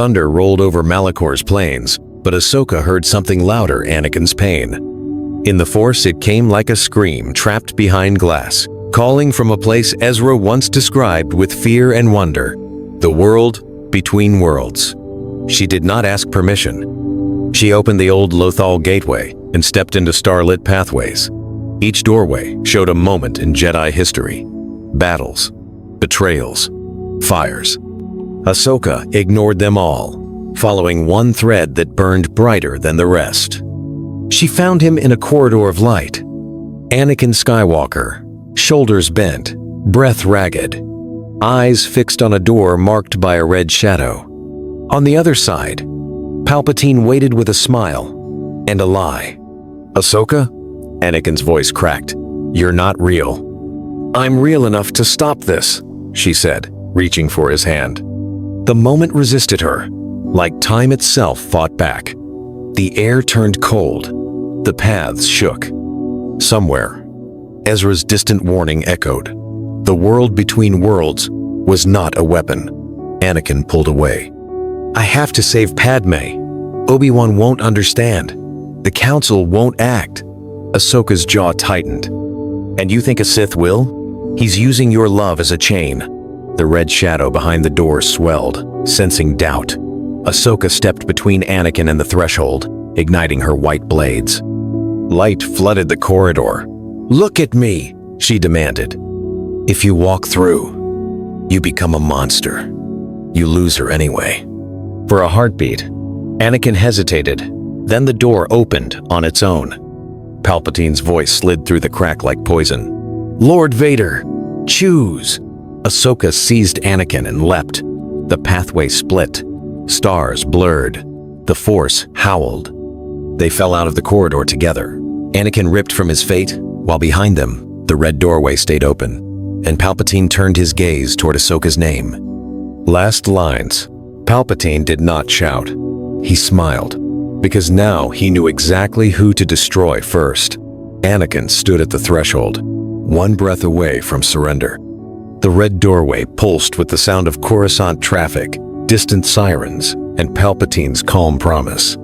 Thunder rolled over Malakor's plains, but Ahsoka heard something louder, Anakin's pain. In the Force, it came like a scream trapped behind glass, calling from a place Ezra once described with fear and wonder, the world between worlds. She did not ask permission. She opened the old Lothal gateway and stepped into starlit pathways. Each doorway showed a moment in Jedi history. Battles, betrayals, fires. Ahsoka ignored them all, following one thread that burned brighter than the rest. She found him in a corridor of light. Anakin Skywalker, shoulders bent, breath ragged, eyes fixed on a door marked by a red shadow. On the other side, Palpatine waited with a smile and a lie. "Ahsoka?" Anakin's voice cracked. "You're not real." "I'm real enough to stop this," she said, reaching for his hand. The moment resisted her, like time itself fought back. The air turned cold. The paths shook. Somewhere, Ezra's distant warning echoed. The world between worlds was not a weapon. Anakin pulled away. "I have to save Padme. Obi-Wan won't understand. The Council won't act." Ahsoka's jaw tightened. "And you think a Sith will? He's using your love as a chain." The red shadow behind the door swelled, sensing doubt. Ahsoka stepped between Anakin and the threshold, igniting her white blades. Light flooded the corridor. "Look at me," she demanded. "If you walk through, you become a monster. You lose her anyway." For a heartbeat, Anakin hesitated. Then the door opened on its own. Palpatine's voice slid through the crack like poison. "Lord Vader, choose." Ahsoka seized Anakin and leapt. The pathway split. Stars blurred. The Force howled. They fell out of the corridor together. Anakin ripped from his fate, while behind them, the red doorway stayed open, and Palpatine turned his gaze toward Ahsoka's name. Last lines. Palpatine did not shout. He smiled, because now he knew exactly who to destroy first. Anakin stood at the threshold, one breath away from surrender. The red doorway pulsed with the sound of Coruscant traffic, distant sirens, and Palpatine's calm promise.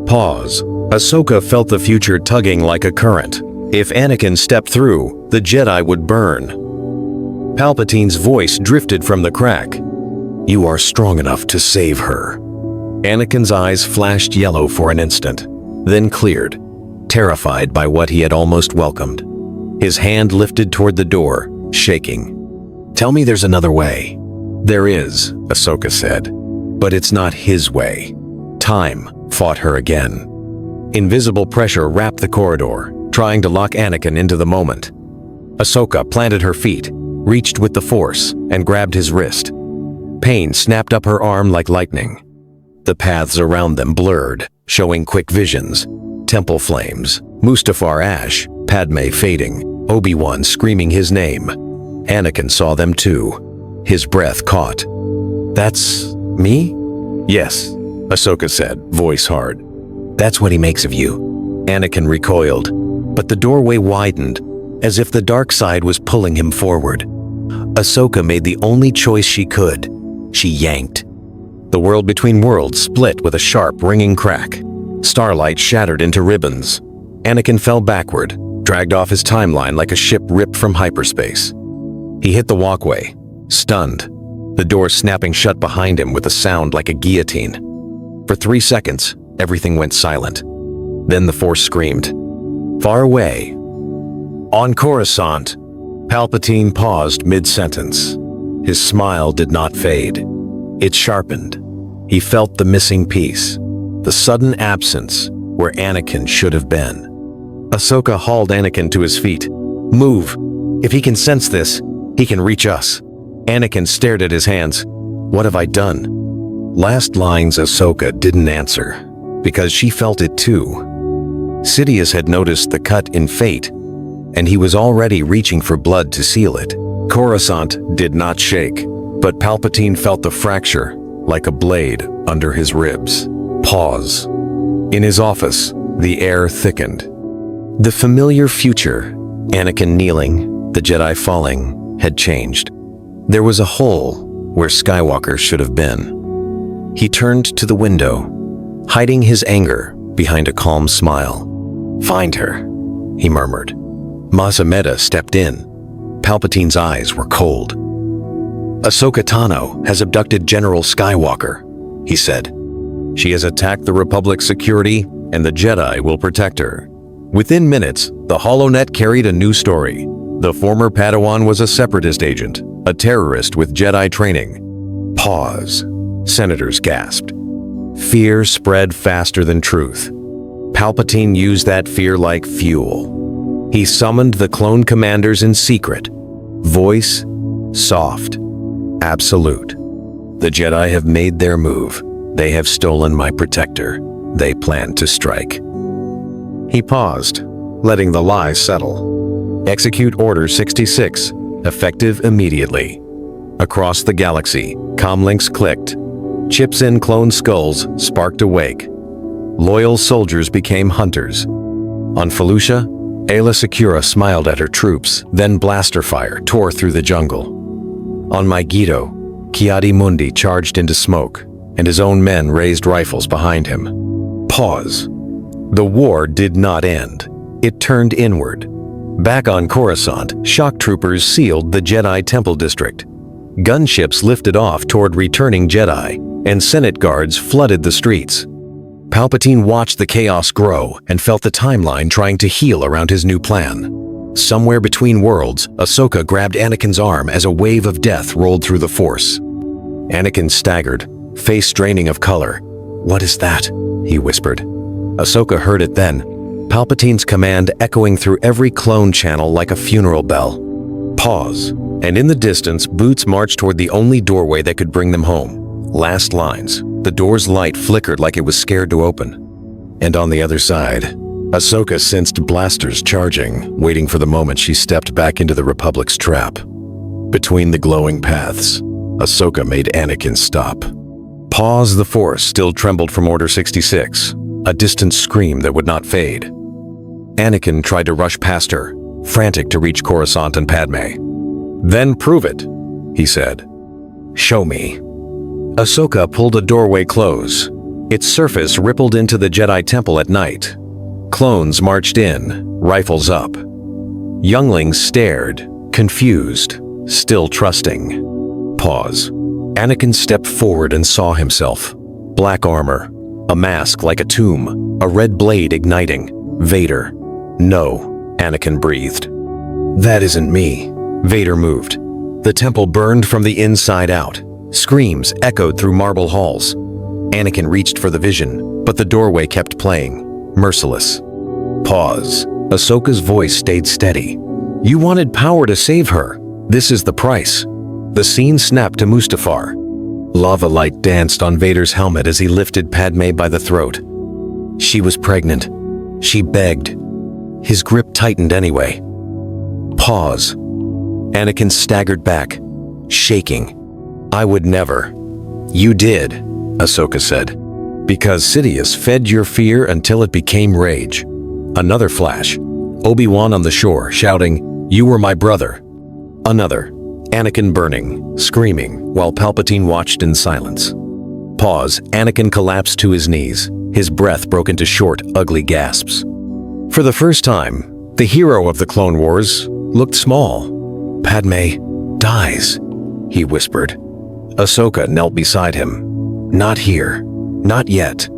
Pause. Ahsoka felt the future tugging like a current. If Anakin stepped through, the Jedi would burn. Palpatine's voice drifted from the crack. "You are strong enough to save her." Anakin's eyes flashed yellow for an instant, then cleared, terrified by what he had almost welcomed. His hand lifted toward the door, shaking. "Tell me there's another way." "There is," Ahsoka said, "but it's not his way." Time fought her again. Invisible pressure wrapped the corridor, trying to lock Anakin into the moment. Ahsoka planted her feet, reached with the Force, and grabbed his wrist. Pain snapped up her arm like lightning. The paths around them blurred, showing quick visions. Temple flames, Mustafar ash, Padme fading, Obi-Wan screaming his name. Anakin saw them too. His breath caught. "That's me?" "Yes," Ahsoka said, voice hard. "That's what he makes of you." Anakin recoiled, but the doorway widened, as if the dark side was pulling him forward. Ahsoka made the only choice she could. She yanked. The world between worlds split with a sharp, ringing crack. Starlight shattered into ribbons. Anakin fell backward, dragged off his timeline like a ship ripped from hyperspace. He hit the walkway, stunned, the door snapping shut behind him with a sound like a guillotine. For 3 seconds, everything went silent. Then the Force screamed. Far away, on Coruscant, Palpatine paused mid-sentence. His smile did not fade. It sharpened. He felt the missing piece, the sudden absence where Anakin should have been. Ahsoka hauled Anakin to his feet. "Move. If he can sense this, he can reach us." Anakin stared at his hands. "What have I done?" Last lines Ahsoka didn't answer, because she felt it too. Sidious had noticed the cut in fate, and he was already reaching for blood to seal it. Coruscant did not shake, but Palpatine felt the fracture like a blade under his ribs. Pause. In his office, the air thickened. The familiar future, Anakin kneeling, the Jedi falling, had changed. There was a hole where Skywalker should have been. He turned to the window, hiding his anger behind a calm smile. "Find her," he murmured. Maz Amedda stepped in. Palpatine's eyes were cold. "Ahsoka Tano has abducted General Skywalker," he said. "She has attacked the Republic's security, and the Jedi will protect her." Within minutes, the HoloNet carried a new story. The former Padawan was a separatist agent, a terrorist with Jedi training. Pause. Senators gasped. Fear spread faster than truth. Palpatine used that fear like fuel. He summoned the clone commanders in secret. Voice soft. Absolute. "The Jedi have made their move. They have stolen my protector. They plan to strike." He paused, letting the lie settle. "Execute Order 66, effective immediately." Across the galaxy, comlinks clicked. Chips in clone skulls sparked awake. Loyal soldiers became hunters. On Felucia, Aayla Secura smiled at her troops, then blaster fire tore through the jungle. On Megiddo, Ki-Adi-Mundi charged into smoke, and his own men raised rifles behind him. Pause. The war did not end. It turned inward. Back on Coruscant, shock troopers sealed the Jedi Temple District. Gunships lifted off toward returning Jedi, and Senate guards flooded the streets. Palpatine watched the chaos grow and felt the timeline trying to heal around his new plan. Somewhere between worlds, Ahsoka grabbed Anakin's arm as a wave of death rolled through the Force. Anakin staggered, face draining of color. "What is that?" he whispered. Ahsoka heard it then, Palpatine's command echoing through every clone channel like a funeral bell. Pause, and in the distance, Boots marched toward the only doorway that could bring them home. Last lines. The door's light flickered like it was scared to open. And on the other side, Ahsoka sensed blasters charging, waiting for the moment she stepped back into the Republic's trap. Between the glowing paths, Ahsoka made Anakin stop. Pause. The Force still trembled from Order 66, a distant scream that would not fade. Anakin tried to rush past her, frantic to reach Coruscant and Padme. "Then prove it," he said. "Show me." Ahsoka pulled a doorway close. Its surface rippled into the Jedi Temple at night. Clones marched in, rifles up. Younglings stared, confused, still trusting. Pause. Anakin stepped forward and saw himself. Black armor, a mask like a tomb, a red blade igniting. Vader. "No," Anakin breathed. "That isn't me." Vader moved. The temple burned from the inside out. Screams echoed through marble halls. Anakin reached for the vision, but the doorway kept playing, merciless. Pause. Ahsoka's voice stayed steady. "You wanted power to save her. This is the price." The scene snapped to Mustafar. Lava light danced on Vader's helmet as he lifted Padme by the throat. She was pregnant. She begged. His grip tightened anyway. Pause. Anakin staggered back, shaking. "I would never." "You did," Ahsoka said. "Because Sidious fed your fear until it became rage." Another flash. Obi-Wan on the shore, shouting, "You were my brother." Another. Anakin burning, screaming, while Palpatine watched in silence. Pause. Anakin collapsed to his knees. His breath broke into short, ugly gasps. For the first time, the hero of the Clone Wars looked small. "Padme dies," he whispered. Ahsoka knelt beside him. "Not here. Not yet.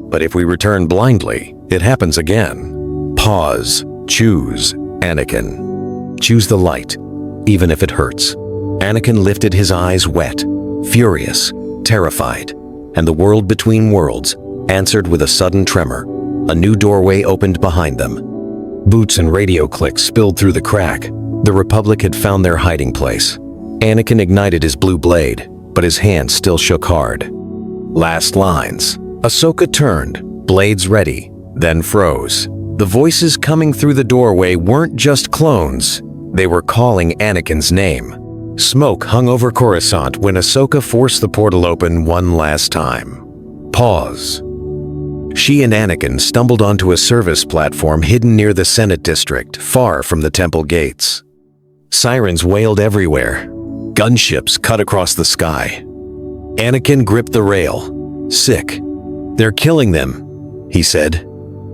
But if we return blindly, it happens again." Pause. Choose, Anakin. Choose the light, even if it hurts. Anakin lifted his eyes wet, furious, terrified, and the world between worlds answered with a sudden tremor. A new doorway opened behind them. Boots and radio clicks spilled through the crack. The Republic had found their hiding place. Anakin ignited his blue blade, but his hand still shook hard. Last lines. Ahsoka turned, blades ready, then froze. The voices coming through the doorway weren't just clones. They were calling Anakin's name. Smoke hung over Coruscant when Ahsoka forced the portal open one last time. Pause. She and Anakin stumbled onto a service platform hidden near the Senate district, far from the temple gates. Sirens wailed everywhere. Gunships cut across the sky. Anakin gripped the rail. Sick. "They're killing them," he said,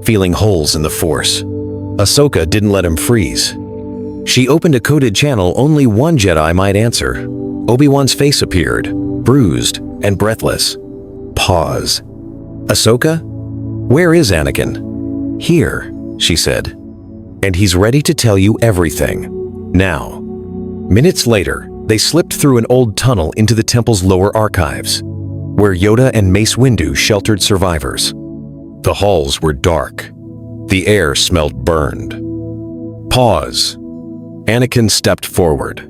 feeling holes in the Force. Ahsoka didn't let him freeze. She opened a coded channel only one Jedi might answer. Obi-Wan's face appeared, bruised and breathless. Pause. "Ahsoka? Where is Anakin?" "Here," she said. "And he's ready to tell you everything. Now." Minutes later, they slipped through an old tunnel into the temple's lower archives, where Yoda and Mace Windu sheltered survivors. The halls were dark. The air smelled burned. Pause. Anakin stepped forward,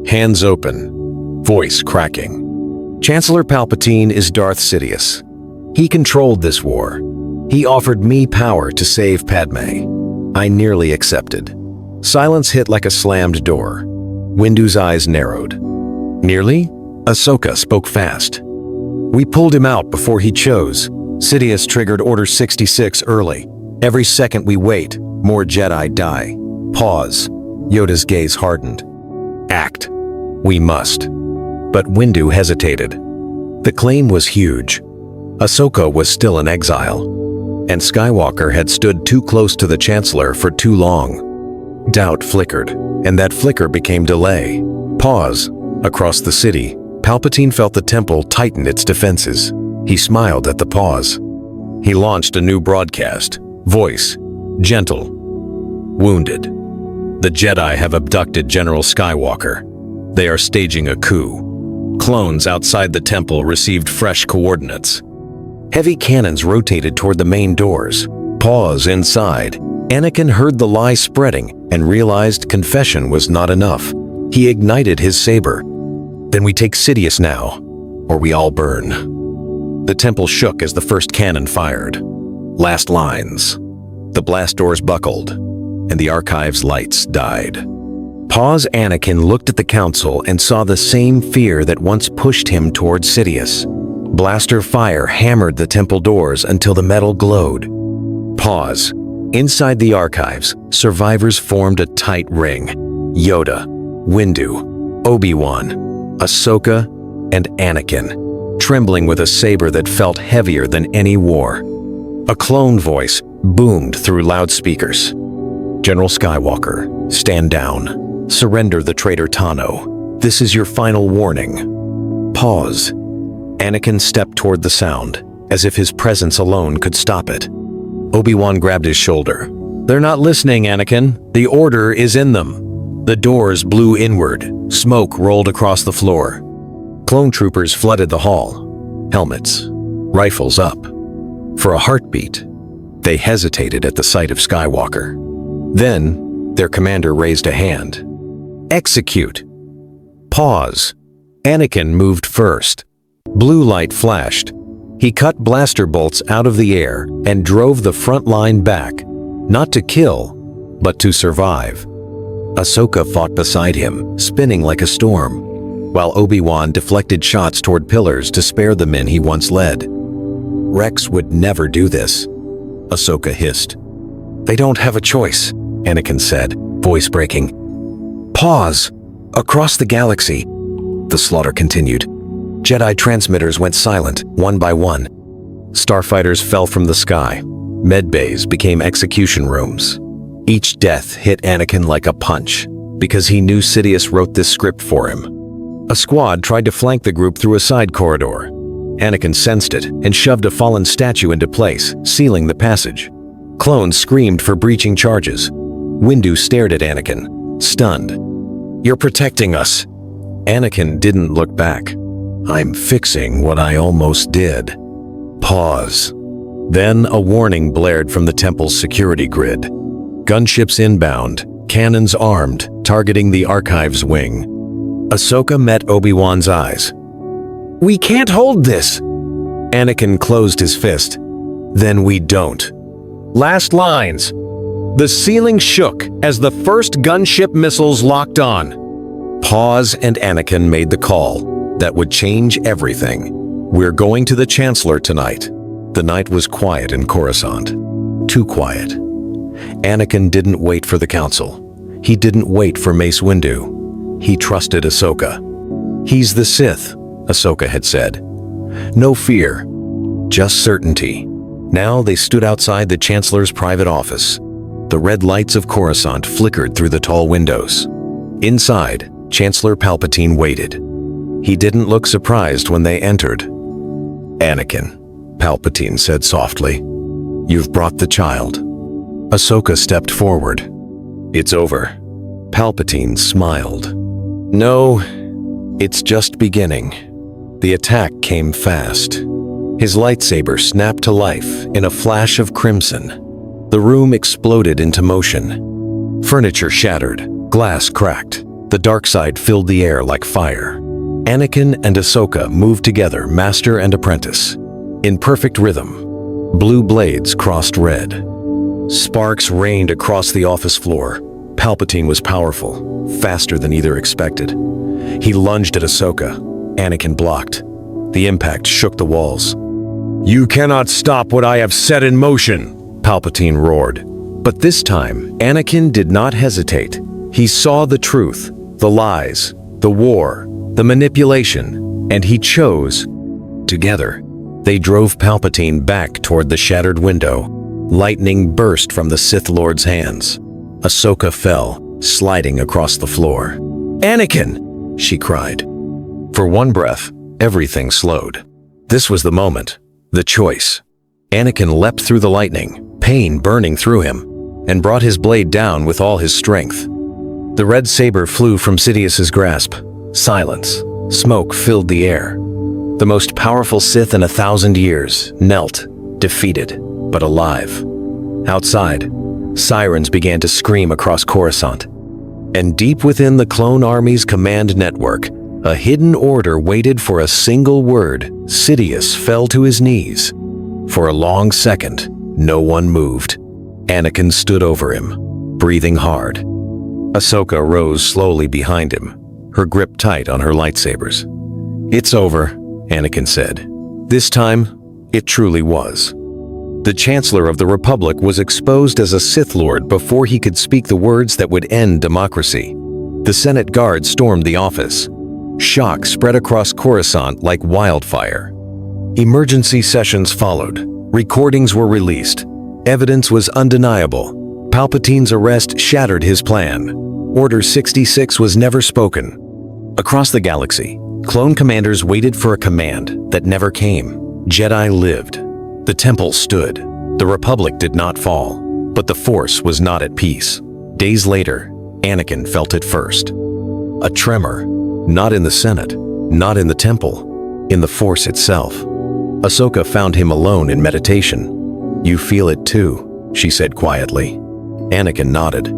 hands open, voice cracking. "Chancellor Palpatine is Darth Sidious. He controlled this war. He offered me power to save Padme. I nearly accepted." Silence hit like a slammed door. Windu's eyes narrowed. "Nearly?" Ahsoka spoke fast. "We pulled him out before he chose. Sidious triggered Order 66 early. Every second we wait, more Jedi die." Pause. Yoda's gaze hardened. "Act. We must." But Windu hesitated. The claim was huge. Ahsoka was still in exile, and Skywalker had stood too close to the Chancellor for too long. Doubt flickered, and that flicker became delay. Pause. Across the city, Palpatine felt the temple tighten its defenses. He smiled at the pause. He launched a new broadcast, voice gentle. "Wounded. The Jedi have abducted General Skywalker. They are staging a coup. Clones outside the temple received fresh coordinates." Heavy cannons rotated toward the main doors. Pause inside. Anakin heard the lie spreading and realized confession was not enough. He ignited his saber. "Then we take Sidious now, or we all burn." The temple shook as the first cannon fired. Last lines. The blast doors buckled, and the archive's lights died. Pause. Anakin looked at the council and saw the same fear that once pushed him toward Sidious. Blaster fire hammered the temple doors until the metal glowed. Pause. Inside the archives, survivors formed a tight ring. Yoda, Windu, Obi-Wan, Ahsoka, and Anakin, trembling with a saber that felt heavier than any war. A clone voice boomed through loudspeakers. "General Skywalker, stand down. Surrender the traitor Tano. This is your final warning." Pause. Anakin stepped toward the sound, as if his presence alone could stop it. Obi-Wan grabbed his shoulder. "They're not listening, Anakin. The order is in them." The doors blew inward. Smoke rolled across the floor. Clone troopers flooded the hall. Helmets, rifles up. For a heartbeat, they hesitated at the sight of Skywalker. Then, their commander raised a hand. "Execute." Pause. Anakin moved first. Blue light flashed. He cut blaster bolts out of the air and drove the front line back, not to kill, but to survive. Ahsoka fought beside him, spinning like a storm, while Obi-Wan deflected shots toward pillars to spare the men he once led. "Rex would never do this," Ahsoka hissed. "They don't have a choice," Anakin said, voice breaking. Pause. Across the galaxy, the slaughter continued. Jedi transmitters went silent, one by one. Starfighters fell from the sky. Medbays became execution rooms. Each death hit Anakin like a punch, because he knew Sidious wrote this script for him. A squad tried to flank the group through a side corridor. Anakin sensed it and shoved a fallen statue into place, sealing the passage. Clones screamed for breaching charges. Windu stared at Anakin, stunned. "You're protecting us." Anakin didn't look back. "I'm fixing what I almost did." Pause. Then a warning blared from the temple's security grid. Gunships inbound, cannons armed, targeting the archives wing. Ahsoka met Obi-Wan's eyes. "We can't hold this!" Anakin closed his fist. "Then we don't." Last lines. The ceiling shook as the first gunship missiles locked on. Pause, and Anakin made the call that would change everything. "We're going to the Chancellor tonight." The night was quiet in Coruscant. Too quiet. Anakin didn't wait for the council. He didn't wait for Mace Windu. He trusted Ahsoka. "He's the Sith," Ahsoka had said. No fear, just certainty. Now they stood outside the Chancellor's private office. The red lights of Coruscant flickered through the tall windows. Inside, Chancellor Palpatine waited. He didn't look surprised when they entered. "Anakin," Palpatine said softly, "you've brought the child." Ahsoka stepped forward. "It's over." Palpatine smiled. "No, it's just beginning." The attack came fast. His lightsaber snapped to life in a flash of crimson. The room exploded into motion. Furniture shattered, glass cracked. The dark side filled the air like fire. Anakin and Ahsoka moved together, master and apprentice. In perfect rhythm, blue blades crossed red. Sparks rained across the office floor. Palpatine was powerful, faster than either expected. He lunged at Ahsoka. Anakin blocked. The impact shook the walls. "You cannot stop what I have set in motion," Palpatine roared. But this time, Anakin did not hesitate. He saw the truth, the lies, the war, the manipulation, and he chose. Together, they drove Palpatine back toward the shattered window. Lightning burst from the Sith Lord's hands. Ahsoka fell, sliding across the floor. "Anakin!" she cried. For one breath, everything slowed. This was the moment, the choice. Anakin leapt through the lightning, pain burning through him, and brought his blade down with all his strength. The red saber flew from Sidious's grasp. Silence. Smoke filled the air. The most powerful Sith in 1,000 years knelt, defeated, but alive. Outside, sirens began to scream across Coruscant. And deep within the clone army's command network, a hidden order waited for a single word. Sidious fell to his knees. For a long second, no one moved. Anakin stood over him, breathing hard. Ahsoka rose slowly behind him, her grip tight on her lightsabers. "It's over," Anakin said. This time, it truly was. The Chancellor of the Republic was exposed as a Sith Lord before he could speak the words that would end democracy. The Senate Guard stormed the office. Shock spread across Coruscant like wildfire. Emergency sessions followed. Recordings were released. Evidence was undeniable. Palpatine's arrest shattered his plan. Order 66 was never spoken. Across the galaxy, clone commanders waited for a command that never came. Jedi lived. The temple stood. The Republic did not fall. But the Force was not at peace. Days later, Anakin felt it first. A tremor. Not in the Senate, not in the temple, in the Force itself. Ahsoka found him alone in meditation. "You feel it too," she said quietly. Anakin nodded.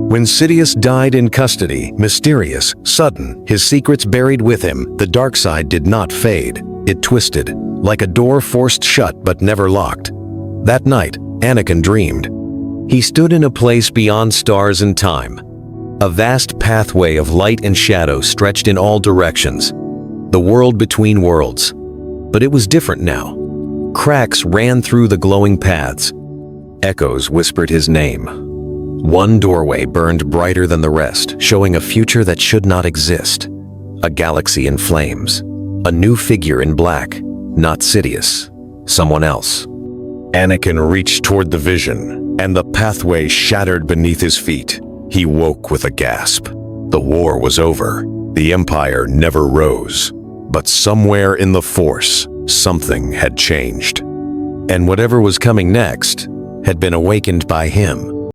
When Sidious died in custody, mysterious, sudden, his secrets buried with him, the dark side did not fade. It twisted, like a door forced shut but never locked. That night, Anakin dreamed. He stood in a place beyond stars and time. A vast pathway of light and shadow stretched in all directions. The world between worlds. But it was different now. Cracks ran through the glowing paths. Echoes whispered his name. One doorway burned brighter than the rest, showing a future that should not exist. A galaxy in flames. A new figure in black. Not Sidious. Someone else. Anakin reached toward the vision, and the pathway shattered beneath his feet. He woke with a gasp. The war was over. The Empire never rose. But somewhere in the Force, something had changed. And whatever was coming next had been awakened by him.